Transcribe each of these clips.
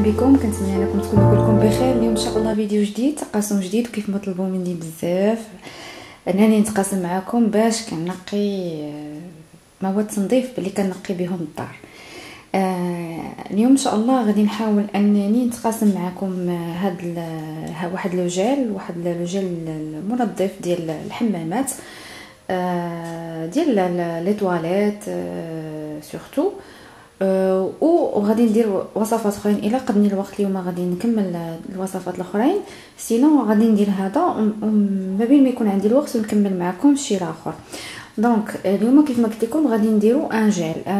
بكم، كنتمنى انكم تكونوا كلكم بخير. اليوم ان شاء الله فيديو جديد، تقاسم جديد، وكيف ما طلبوا مني بزاف انني نتقاسم معكم باش كنقي مواد التنظيف اللي كنقي بهم الدار. اليوم ان شاء الله غادي نحاول انني نتقاسم معكم واحد لوجيل المنظف ديال الحمامات، ديال لي تواليت سورتو، وغادي ندير وصفات اخرين الا قدني الوقت. اليوم غادي نكمل الوصفات الاخرين، سينو غادي ندير هذا ما بين ما يكون عندي الوقت ونكمل معكم شي اخر. دونك اليوم كيف ما قلت لكم غادي نديرو ان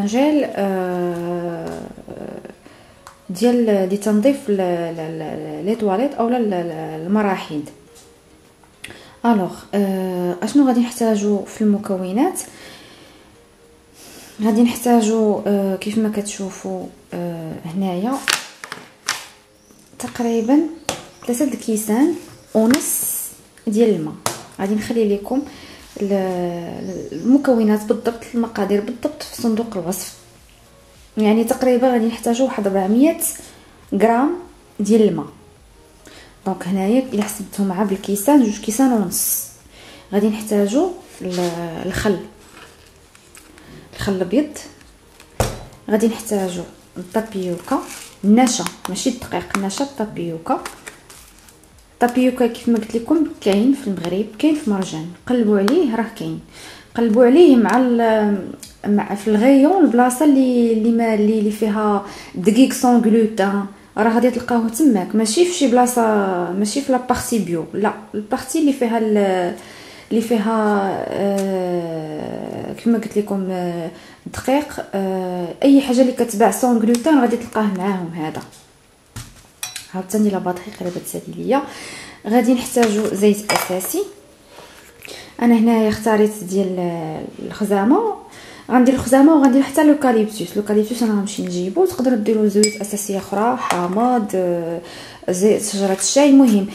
جيل ديال تنظيف لي تواليت او المراحيض. الوغ اشنو غادي نحتاجو في المكونات؟ غادي نحتاجو كيف ما كتشوفوا هنايا تقريبا 3 الكيسان ونص ديال الماء. غادي نخلي لكم المكونات بالضبط، المقادير بالضبط في صندوق الوصف. يعني تقريبا غادي نحتاجو واحد 400 غرام ديال الماء. دونك هنايا الا حسبتهم مع بالكيسان 2 كيسان ونص. غادي نحتاجو الخل الابيض، غادي نحتاجو الطابيوكا، النشا ماشي الدقيق، النشا الطابيوكا كيف ما قلت لكم كاين في المغرب، كاين في مرجان، قلبوا عليه راه كاين، قلبوا عليه مع في الغيون البلاصه اللي فيها دقيق سون غلوتين، راه غادي تلقاوه تماك، ماشي في شي بلاصه، ماشي في لابارتي بيو، لا البارتي اللي فيها كما قلت لكم دقيق، اي حاجه اللي كتباع سون غلوتين غادي تلقاه معاهم. هذا عاوتاني لا بطريق قريبه تسالي ليا. غادي نحتاجو زيت اساسي، انا هنايا اختاريت ديال الخزامه، غندير الخزامه وغندير حتى لوكاليبتوس انا غنمشي نجيبو. تقدروا ديروا زيوت اساسيه اخرى، حامض، زيت شجره الشاي. المهم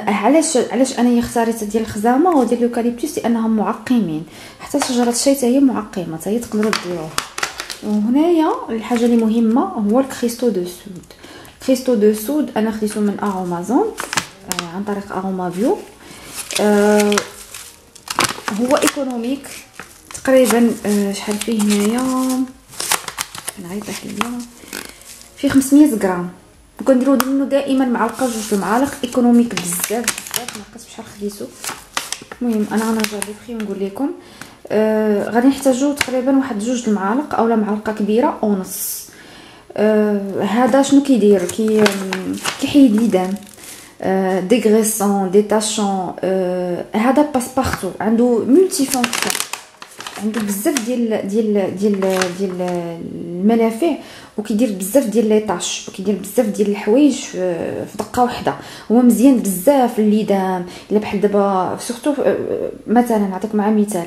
علاش انا اختاريت ديال الخزامه وديال لوكاليبتوس؟ لانهم معقمين، حتى شجره الشاي حتى هي معقمه، حتى هي تقدروا ديروها. وهنايا الحاجه اللي مهمه هو الكريستو دو سود. كريستو دو سود انا خديته من ارومازون عن طريق اروما بيو. هو ايكونوميك تقريبا، شحال فيه هنايا؟ نعيط ليا فيه 500 غرام، وكنديروا منه دائما معلقه 2 المعالق. ايكونوميك بزاف ما عرفتش بشحال خديته. المهم انا غنرجع لي ونقول لكم. غادي نحتاجو تقريبا واحد 2 المعالق اولا معلقه كبيره ونص. هذا شنو كيدير؟ كيحيد ليدام، ديغريسون، ديتاشون. هذا باسبارتو، عنده مولتي فونكسيون، عنده بزاف ديال المنافع، وكيدير بزاف ديال لي طاش، وكيدير بزاف ديال الحوايج في دقه واحده. هو مزيان بزاف الليدام. الا بحال دابا سورتو مثلا نعطيكم مع مثال،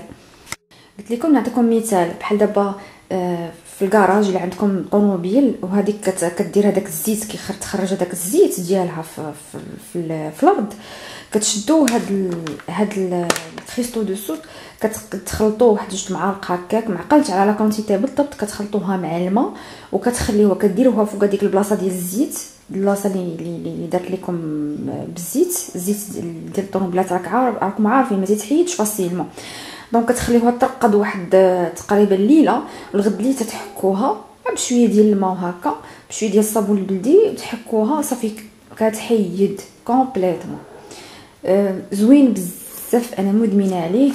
قلت لكم نعطيكم مثال بحال دابا في الكراج اللي عندكم طوموبيل، وهذيك كدير هذاك الزيت، تخرج هذاك الزيت ديالها في الارض، كتشدوا هاد الكريستو دو سود، كتخلطوه واحد 2 معالق هكاك، معقلتش على لا كونتيتي بالضبط، كتخلطوها مع الماء وكتخليوها، كديروها فوق هذيك البلاصه ديال الزيت، البلاصه اللي درت لكم بالزيت، الزيت ديال الطوموبيلات راكم عارفين ما تيتحيدش فاسيلمون. دونك كتخليوها ترقد واحد تقريبا ليله، الغد لي تتحكوها بشويه ديال الماء وهكا بشويه ديال الصابون البلدي وتحكوها صافي، كتحيد كومبليتوم. زوين بزاف، انا مدمنه عليه.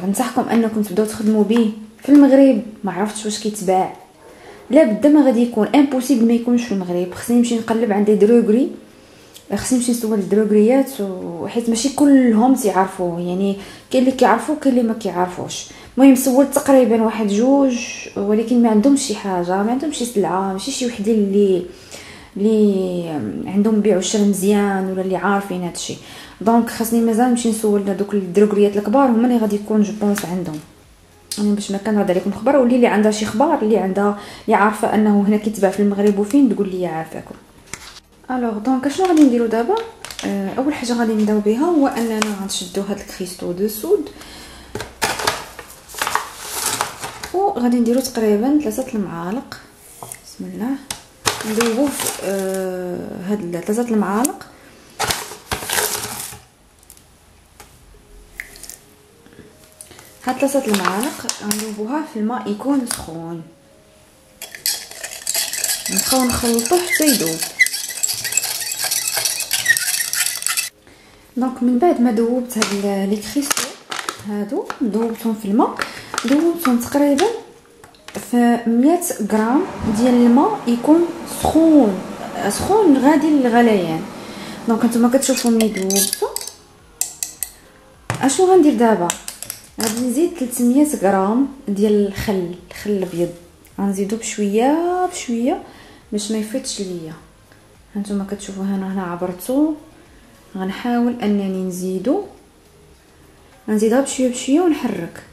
ننصحكم انكم تبداو تخدموا به. في المغرب ما عرفتش واش كيتباع، لا بد ما غادي يكون امبوسيبل ما يكونش في المغرب. خصني نمشي نقلب عند دروغري، خصني نمشي نسول الدروغريات، وحيت ماشي كلهم تيعرفوه، يعني كاين اللي كيعرفوه كاين اللي ما كيعرفوش. المهم سولت تقريبا واحد 2، ولكن ما عندهمش شي حاجه، ما عندهمش شي سلعه، ماشي شي وحدين اللي عندهم بيع وشرا مزيان ولا اللي عارفين هادشي. دونك خاصني مازال نمشي نسول دوك الدروغريات الكبار، هما اللي غادي يكون جو بونس عندهم. انا باش ما كنهضر عليكم خبر، واللي عندها شي خبار، اللي عارفه انه هنا كيتباع في المغرب وفين، تقول لي عافاكم. الوغ دونك شنو غادي نديرو دابا؟ اول حاجه غادي نبداو بها هو اننا غنشدو هاد الكريستو دو سود، وغادي نديرو تقريبا 3 المعالق. بسم الله. ندوبو في هاد 3 المعالق. هاد 3 المعالق غندوبوها في الماء يكون سخون، نبقاو نخلطوه حتى يذوب. دونك من بعد ما ذوبت هاد لي كريستو هادو، ذوبتهم في الماء، ذوبتهم تقريبا في 100 غرام ديال الماء يكون سخون سخون غادي للغليان. دونك نتوما كتشوفوا ملي ذوبتو. اشنو غندير دابا؟ غادي نزيد 300 غرام ديال الخل الابيض، غنزيدو بشويه بشويه باش ما يفيضش ليا. هانتوما كتشوفوا هنا عبرتو، غنحاول انني غنزيدها بشويه بشويه ونحرك.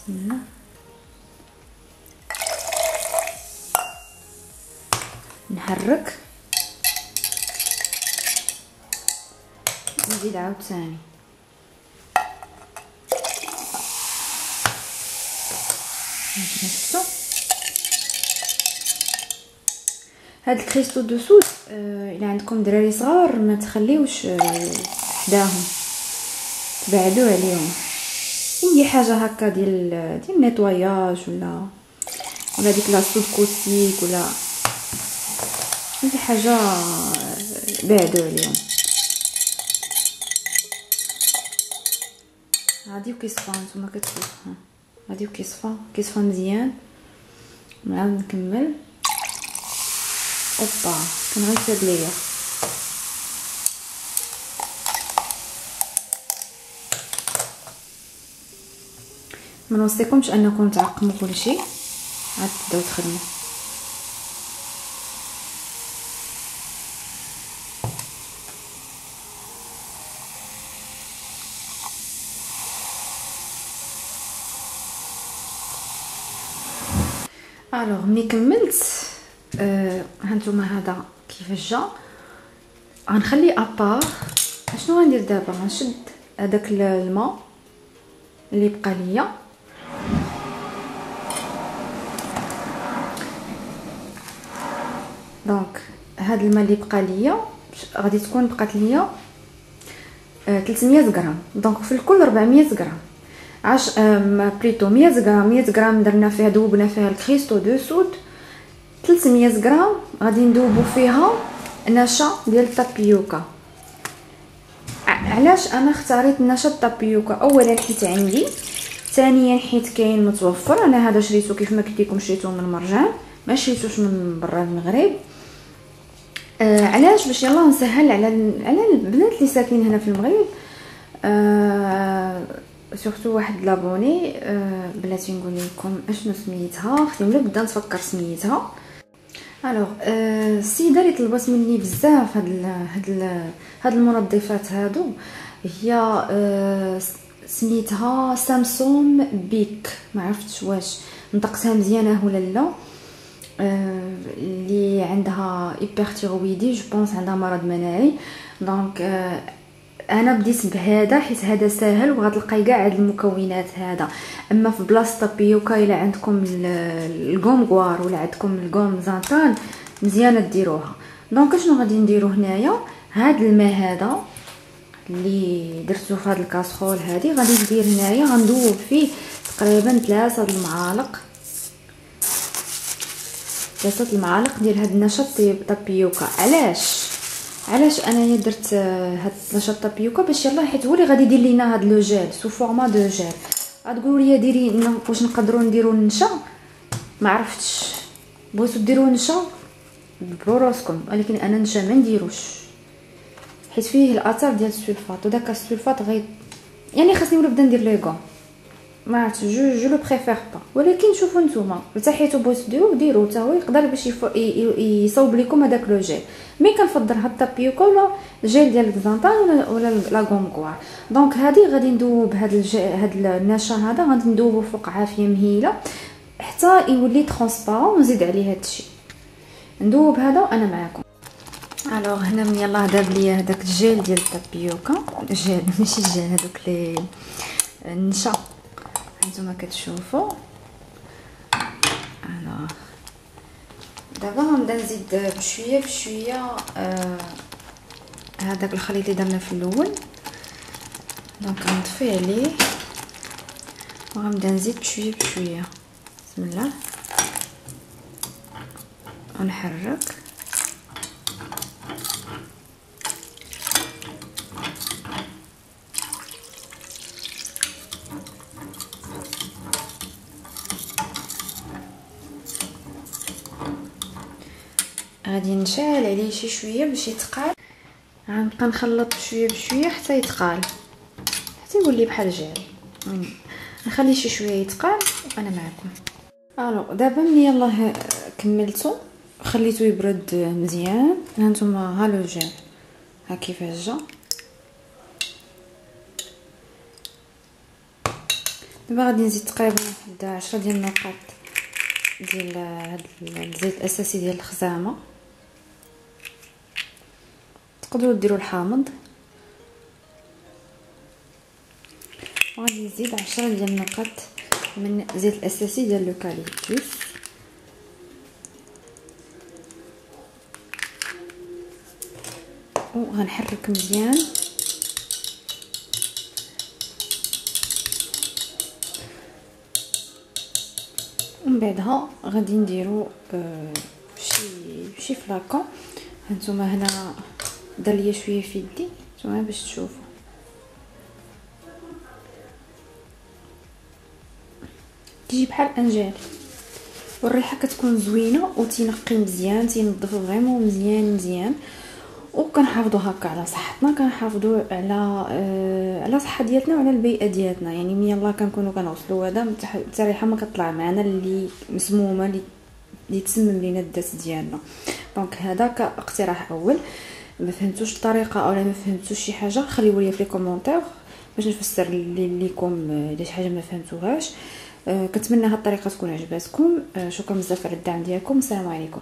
بسم الله. نحرك، نزيد عاوتاني. شفتوا هاد الكريستو دو سوس الا عندكم دراري صغار ما تخليوش حداهم، تبعدوا عليهم. اي حاجه هكا ديال النيطواياج ولا ديك لاصود كوسيك ولا اي حاجه بعدوا عليهم. غادي وكيصفى، نتوما كتشوفوا غادي وكيصفى مزيان. نعاود نكمل. اوبا كان غيفيض ليا. ما نوصيكمش انكم تعقموا كلشي، عاد تبداو تخدموا. الوغ ملي كملت هانتوما هذا كيفاش جا. غنخليه ابار. اشنو غندير دابا؟ غنشد هذاك الماء اللي بقى ليا، دونك هذا الماء اللي بقى ليا غادي تكون بقات ليا 300 غرام. دونك في الكل 400 غرام. بليتو 100 غرام 100 غرام درنا فيها ذوبنا فيها الكريستو دو سود. 300 غرام غادي ندوبو فيها نشا ديال التابيوكا. علاش انا اختاريت نشا التابيوكا؟ اولا حيت عندي، ثانيا حيت كاين متوفر. انا هذا شريته كيف ما قلت لكم، شريته من مرجان، ما شريتوش من برا المغرب. علاش؟ باش يلا نسهل على البنات اللي ساكنين هنا في المغرب. سورتو واحد لابوني بلاتي نقول لكم اشنو سميتها، اختي ملي بدا نتفكر سميتها. الوغ السيده اللي طلبت مني بزاف هاد المنظفات هادو، هي سميتها سامسون بيك، ما عرفتش واش نطقتها مزيانه ولا لا. اللي عندها هيبرتيرويدي جو بونس، عندها مرض مناعي. دونك انا بديت بهذا حيت هذا ساهل وغتلقاي كاع هاد المكونات هذا. اما في بلاصه طابيوكا الا عندكم الكومغوار ولا عندكم الكوم زانطان مزيانه ديروها. دونك شنو غادي نديرو هنايا؟ هاد الماء هذا اللي درتو في هاد الكاسرول هادي غادي ندير هنايا، غندوب فيه تقريبا 3 المعالق ديال هاد النشا طابيوكا. علاش انايا درت هاد نشا طابيوكا؟ باش يلاه حيت هو اللي غادي يدير لينا هاد لو جيل سو فورما دو جيل. غتقولوا لي ديري واش نقدروا نديروا النشا، ما عرفتش، بغيتو ديروا النشا بروسكم، ولكن انا النشا ما نديروش حيت فيه الاثار ديال السلفات، وداك السلفات يعني خاصني ولا نبدا ندير ليغون، ما عرفتش جو لو بريفير با. ولكن شوفوا نتوما حتى حيتو بغيتو ديروا حتى هو يقدر باش يصوب لكم هذاك لو جيل. مي كنفضل هاد الطابيوكا ولا الجيل ديال الكزانطان ولا لا غومكوار. دونك هذه غادي ندوب هاد النشا هذا غادي ندوبو فوق عافيه مهيله حتى يولي ترونسبارون، ونزيد عليه هادشي ندوب هذا وانا معاكم. الوغ هنا من يلاه داب ليا هذاك الجيل ديال الطابيوكا، جيل ماشي الجيل، هذوك لي النشا نتوما كتشوفوا. انا دابا غنبدا نزيد بشويه بشويه هذاك الخليط اللي درنا في الاول. دونك غنطفي عليه وغنبدا نزيد بشويه بشويه. بسم الله ونحرك. غادي نشعل عليه شي شويه باش يتقال. غنبقى نخلط بشويه بشويه حتى يتقال، حتى يولي بحال الجعل. نخلي شي شويه يتقال وانا معكم. الو دابا ملي يلاه كملتو خليته يبرد مزيان. هانتوما ها لو جيل ها كيفاش جا. دابا غادي نزيد تقريبا واحد 10 ديال النقاط ديال هاد الزيت الاساسي ديال الخزامه. تقدروا ديروا الحامض. وغادي نزيد 10 ديال النقاط من الزيت الاساسي ديال لوكاليبتوس. وغنحرك مزيان. ومن بعدها غادي نديرو شي فلاكون. هانتوما هنا دار ليا شويه في يدي نتوما باش تشوفوا. تيجي بحال انجال والريحه كتكون زوينه وتينقي مزيان، تينظف فريمون مزيان مزيان. وكنحافظوا هكا على صحتنا، كنحافظوا على الصحه ديالنا وعلى البيئه ديالنا. يعني ملي يلاه كنكونوا كنغسلوا هذا حتى ريحه ما كطلع معنا اللي مسمومه اللي تسمم لينا الذات ديالنا. دونك هذا كاقتراح اول. ما فهمتوش الطريقه اولا ما فهمتوش شي حاجه خليوا لي في لي كومونتير باش نفسر لكم الا شي حاجه ما فهمتوهاش. كنتمنى هاد الطريقه تكون عجباتكم. شكرا بزاف على الدعم ديالكم. السلام عليكم.